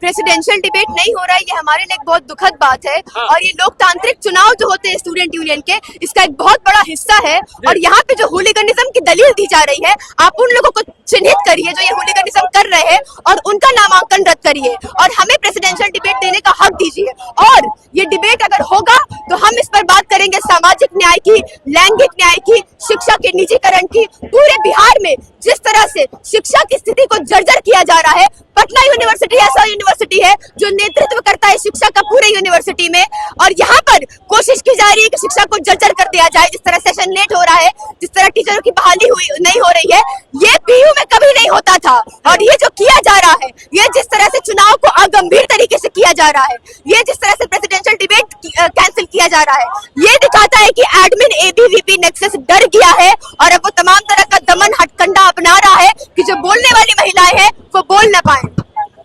Presidential debate नहीं हो रहा है, ये हमारे लिए एक बहुत दुखद बात है। हाँ। और ये लोकतांत्रिक चुनाव जो होते हैं स्टूडेंट यूनियन के, इसका एक बहुत बड़ा हिस्सा है। और यहाँ पे जो हुलिगनिज्म की दलील दी जा रही है, आप उन लोगों को चिन्हित करिए जो ये हुलिगनिज्म कर रहे हैं और उनका नामांकन रद्द करिए और हमें प्रेसिडेंशियल डिबेट देने का हक दीजिए। और ये डिबेट अगर होगा तो हम इस पर बात करेंगे सामाजिक न्याय की, लैंगिक न्याय की, शिक्षा के निजीकरण की। पूरे बिहार में जिस तरह से शिक्षा की स्थिति को जर्जर किया जा रहा है, पटना यूनिवर्सिटी ऐसा यूनिवर्सिटी है जो नेतृत्व करता है शिक्षा का पूरे यूनिवर्सिटी में, और यहाँ पर कोशिश की जा रही है कि शिक्षा को जर्जर कर दिया जाए। जिस तरह सेशन लेट हो रहा है, जिस तरह टीचरों की बहाली नहीं हो रही है, ये पीयू में कभी नहीं होता था। और ये जो किया जा रहा है, ये जिस तरह से चुनाव को अगंभीर तरीके से किया जा रहा है, ये जिस तरह से प्रेसिडेंशियल डिबेट कैंसिल किया जा रहा है, ये दिखाता है कि एडमिन एबीवीपी नेक्सस डर गया है और अब वो तमाम तरह का दमन हथकंडा अपना रहा है कि जो बोलने वाली महिलाएं हैं वो बोल न पाए।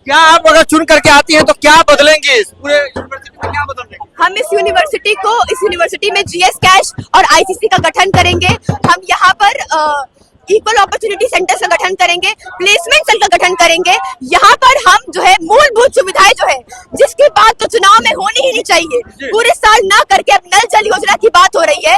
क्या आप अगर चुन करके आती हैं तो क्या बदलेंगे, इस पूरे यूनिवर्सिटी में क्या बदलेंगे? हम इस यूनिवर्सिटी में जीएस कैश और आईसीसी का गठन करेंगे। हम यहाँ पर इक्वल अपॉर्चुनिटी सेंटर्स का गठन करेंगे, प्लेसमेंट सेल का गठन करेंगे। यहाँ पर हम जो है मूलभूत सुविधाएं जो है, जिसकी बात तो चुनाव में होनी ही नहीं चाहिए, पूरे साल ना करके अब नल जल योजना की बात हो रही है,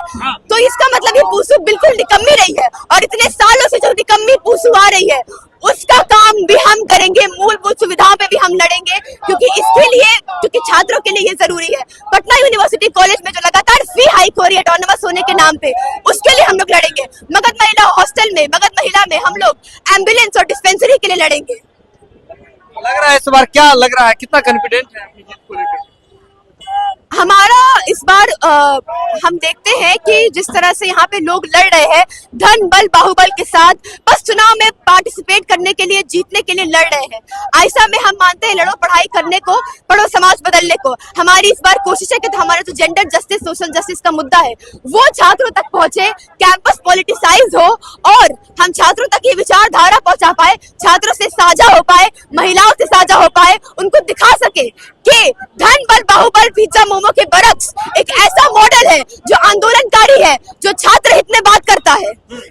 तो इसका मतलब ये पूसू बिल्कुल निकम्मी रही है। और इतने सालों से जो निकम्मी पूसू आ रही है, उसका काम भी हम करेंगे। मूलभूत सुविधाओं पे भी हम लड़ेंगे, क्योंकि छात्रों के लिए ये जरूरी है। पटना यूनिवर्सिटी कॉलेज में जो लगातार फी हाइक हो रही है ऑटोनोमस होने के नाम पे, उसके लिए हम लोग लड़ेंगे। मगध महिला हॉस्टल में, मगध महिला में हम लोग एम्बुलेंस और डिस्पेंसरी के लिए लड़ेंगे। लग रहा है इस बार, क्या लग रहा है, कितना कॉन्फिडेंट है अपनी जीत को लेकर? हमारा इस बार हम देखते हैं कि जिस तरह से यहाँ पे लोग लड़ रहे हैं धन बल बाहुबल के साथ, बस चुनाव में पार्टिसिपेट करने के लिए, जीतने के लिए लड़ रहे हैं। ऐसा में हम मानते हैं लड़ो पढ़ाई करने को, पढ़ो समाज बदलने को। हमारी इस बार कोशिश है कि हमारा जो जेंडर जस्टिस, सोशल जस्टिस का मुद्दा है वो छात्रों तक पहुंचे, कैंपस पॉलिटिसाइज हो और हम छात्रों तक ये विचारधारा पहुंचा पाए, छात्रों से साझा हो पाए, महिलाओं से साझा हो पाए, उनको दिखा सके कि धन बल बाहुबल पिज्जा मोमो के बरक्स एक ऐसा मॉडल है जो आंदोलनकारी है, जो छात्र हित में बात करता है।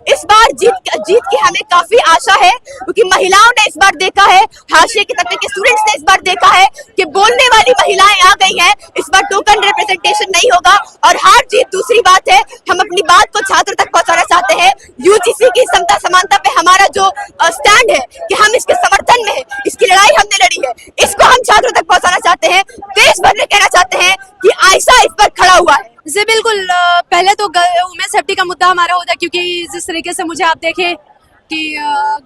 इस बार जीत की हमें काफी आशा है, क्योंकि महिलाओं ने इस बार देखा है, हाशिए के तबके के स्टूडेंट्स ने इस बार देखा है कि बोलने वाली महिलाएं आ गई हैं। इस बार टोकन रिप्रेजेंटेशन नहीं होगा और हार जीत दूसरी बात है। हम अपनी बात को छात्रों तक पहुंचाना चाहते हैं। यूजीसी की समता समानता पे हमारा जो स्टैंड है कि हम इसके समर्थन में है, इसकी लड़ाई हमने लड़ी है, इसको हम छात्रों तक पहुंचाना चाहते हैं। देश भर में कहना चाहते हैं कि आयशा इस पर खड़ा हुआ है। जी बिल्कुल, पहले तो वुमेन सेफ्टी का मुद्दा हमारा होता है, क्योंकि जिस तरीके से मुझे आप देखें कि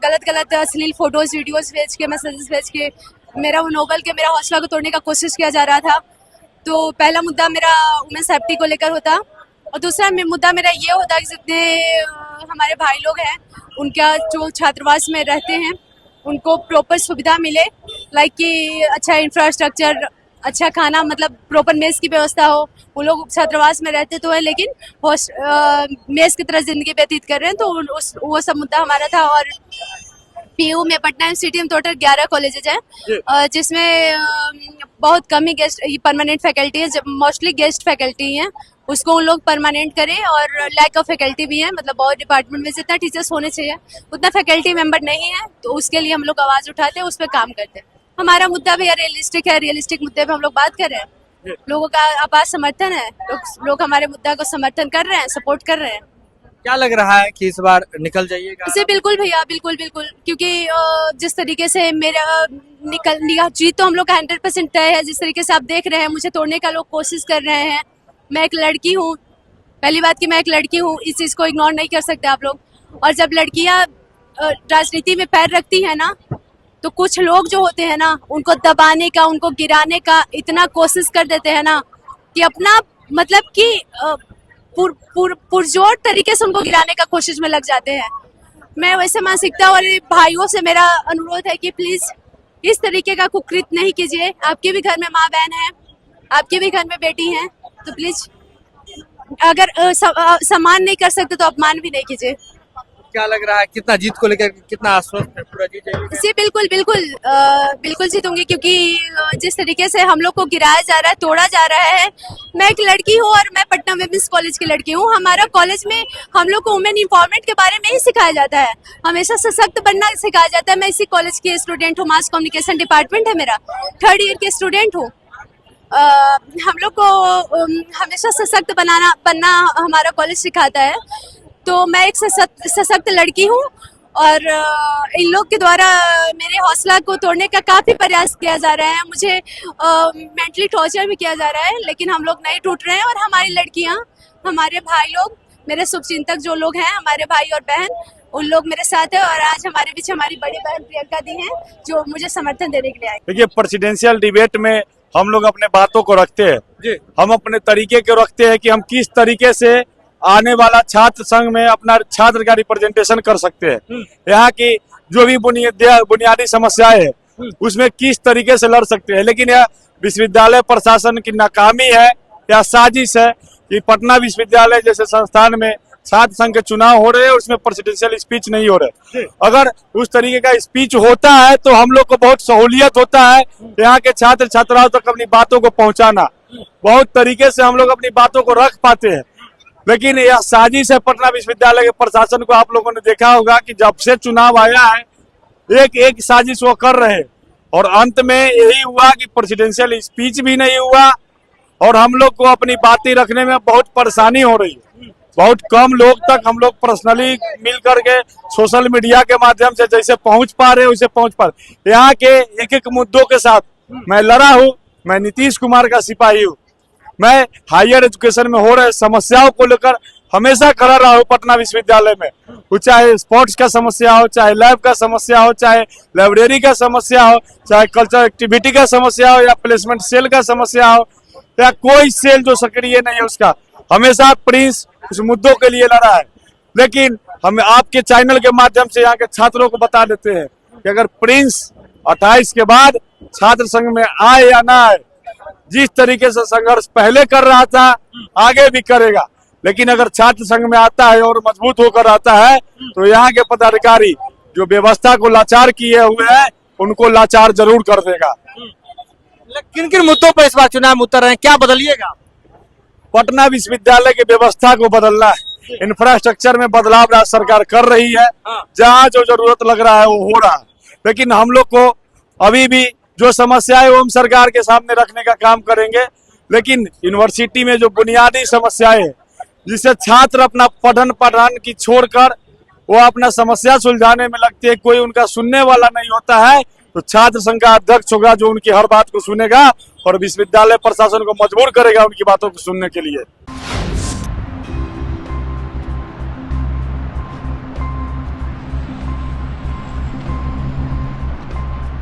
गलत अश्लील फोटोज वीडियोस भेज के, मैसेजेस भेज के मेरा मनोबल के, मेरा हौसला को तोड़ने का कोशिश किया जा रहा था। तो पहला मुद्दा मेरा वुमेन सेफ्टी को लेकर होता, और दूसरा मुद्दा मेरा ये होता कि जितने हमारे भाई लोग हैं उनका जो छात्रावास में रहते हैं उनको प्रॉपर सुविधा मिले, लाइक कि अच्छा इंफ्रास्ट्रक्चर, अच्छा खाना, मतलब प्रॉपर मेस की व्यवस्था हो। वो लोग छात्रावास में रहते तो है, लेकिन मेस की तरह जिंदगी व्यतीत कर रहे हैं, तो वो सब मुद्दा हमारा था। और पीयू में, पटना यूनिवर्सिटी में टोटल 11 कॉलेजेज हैं, जिसमें बहुत कम ही गेस्ट परमानेंट फैकल्टी है, मोस्टली गेस्ट फैकल्टी हैं, उसको उन लोग परमानेंट करें। और लैक ऑफ फैकल्टी भी है, मतलब बहुत डिपार्टमेंट में जितना टीचर्स होने चाहिए उतना फैकल्टी मेंबर नहीं है, तो उसके लिए हम लोग आवाज़ उठाते हैं, उस पर काम करते हैं। हमारा मुद्दा भैया रियलिस्टिक है, रियलिस्टिक मुद्दे पे हम लोग बात कर रहे हैं, लोगों का आपात समर्थन है, लोग हमारे मुद्दा को समर्थन कर रहे हैं, सपोर्ट कर रहे हैं। क्या लग रहा है कि इस बार निकल जाइएगा? जी बिल्कुल भैया, बिल्कुल, क्योंकि जिस तरीके से मेरा जीत तो हम लोग का 100% तय है। जिस तरीके से आप देख रहे हैं मुझे तोड़ने का लोग कोशिश कर रहे हैं। मैं एक लड़की हूँ, पहली बात कि मैं एक लड़की हूँ, इस चीज़ को इग्नोर नहीं कर सकते आप लोग। और जब लड़कियाँ राजनीति में पैर रखती है ना, तो कुछ लोग जो होते हैं ना, उनको दबाने का, उनको गिराने का इतना कोशिश कर देते हैं ना कि अपना मतलब कि पुरजोर तरीके से उनको गिराने का कोशिश में लग जाते हैं। मैं वैसे मानसिकता वाले भाइयों से मेरा अनुरोध है कि प्लीज इस तरीके का कुकृत नहीं कीजिए। आपके भी घर में माँ बहन है, आपके भी घर में बेटी हैं, तो प्लीज अगर सम्मान नहीं कर सकते तो अपमान भी नहीं कीजिए। क्या लग रहा है, कितना जीत को लेकर कितना आश्वस्त है? पूरा जीत जाएगी? जी बिल्कुल बिल्कुल बिल्कुल जीतूंगी, क्योंकि जिस तरीके से हम लोग को गिराया जा रहा है, तोड़ा जा रहा है। मैं एक लड़की हूँ और मैं पटना विमेंस कॉलेज की लड़की हूँ। हमारा कॉलेज में हम लोग को वुमेन एम्पावरमेंट के बारे में ही सिखाया जाता है, हमेशा सशक्त बनना सिखाया जाता है। मैं इसी कॉलेज की स्टूडेंट हूँ, मास कम्युनिकेशन डिपार्टमेंट है मेरा, 3rd ईयर की स्टूडेंट हूँ। हम लोग को हमेशा सशक्त बनना हमारा कॉलेज सिखाता है। तो मैं एक सशक्त लड़की हूँ और इन लोग के द्वारा मेरे हौसला को तोड़ने का काफ़ी प्रयास किया जा रहा है। मुझे मेंटली टॉर्चर भी किया जा रहा है, लेकिन हम लोग नहीं टूट रहे हैं। और हमारी लड़कियाँ, हमारे भाई लोग, मेरे शुभचिंतक जो लोग हैं, हमारे भाई और बहन, उन लोग मेरे साथ है। और आज हमारे बीच हमारी बड़ी बहन प्रियंका दी हैं, जो मुझे समर्थन देने के लिए आई। देखिए, प्रेसिडेंशियल डिबेट में हम लोग अपने बातों को रखते हैं जी। हम अपने तरीके को रखते हैं कि हम किस तरीके से आने वाला छात्र संघ में अपना छात्र का रिप्रेजेंटेशन कर सकते हैं। यहाँ की जो भी बुनियादी समस्याएं है उसमें किस तरीके से लड़ सकते हैं। लेकिन यह विश्वविद्यालय प्रशासन की नाकामी है या साजिश है कि पटना विश्वविद्यालय जैसे संस्थान में छात्र संघ के चुनाव हो रहे हैं, उसमें प्रेसिडेंशियल स्पीच नहीं हो रहे। अगर उस तरीके का स्पीच होता है तो हम लोग को बहुत सहूलियत होता है यहाँ के छात्र छात्राओं तक अपनी बातों को पहुंचाना, बहुत तरीके से हम लोग अपनी बातों को रख पाते हैं। लेकिन यह साजिश है पटना विश्वविद्यालय के प्रशासन को। आप लोगों ने देखा होगा कि जब से चुनाव आया है एक एक साजिश वो कर रहे हैं और अंत में यही हुआ कि प्रेसिडेंशियल स्पीच भी नहीं हुआ और हम लोग को अपनी बातें रखने में बहुत परेशानी हो रही है। बहुत कम लोग तक हम लोग पर्सनली मिल करके सोशल मीडिया के माध्यम से जैसे पहुंच पा रहे वैसे पहुंच पा रहे। यहाँ के एक एक मुद्दों के साथ मैं लड़ा हूँ। मैं नीतीश कुमार का सिपाही हूँ। मैं हायर एजुकेशन में हो रहे समस्याओं को लेकर हमेशा खड़ा रहा हूँ पटना विश्वविद्यालय में। वो चाहे स्पोर्ट्स का समस्या हो, चाहे लैब का समस्या हो, चाहे लाइब्रेरी का समस्या हो, चाहे कल्चरल एक्टिविटी का समस्या हो, या प्लेसमेंट सेल का समस्या हो, या कोई सेल जो सक्रिय नहीं है उसका, हमेशा प्रिंस उस मुद्दों के लिए लड़ा है। लेकिन हम आपके चैनल के माध्यम से यहाँ के छात्रों को बता देते हैं कि अगर प्रिंस 28 के बाद छात्र संघ में आए या ना आए, जिस तरीके से संघर्ष पहले कर रहा था आगे भी करेगा। लेकिन अगर छात्र संघ में आता है और मजबूत होकर आता है तो यहाँ के पदाधिकारी जो व्यवस्था को लाचार किए हुए हैं उनको लाचार जरूर कर देगा। किन किन मुद्दों पर इस बार चुनाव में उतर रहे हैं, क्या बदलिएगा? पटना विश्वविद्यालय की व्यवस्था को बदलना है। इंफ्रास्ट्रक्चर में बदलाव राज्य सरकार कर रही है, जहाँ जो जरूरत लग रहा है वो हो रहा है। लेकिन हम लोग को अभी भी जो समस्याएं वो हम सरकार के सामने रखने का काम करेंगे। लेकिन यूनिवर्सिटी में जो बुनियादी समस्याएं जिससे छात्र अपना पठन की छोड़कर वो अपना समस्या सुलझाने में लगते हैं, कोई उनका सुनने वाला नहीं होता है, तो छात्र संघ का अध्यक्ष होगा जो उनकी हर बात को सुनेगा और विश्वविद्यालय प्रशासन को मजबूर करेगा उनकी बातों को सुनने के लिए।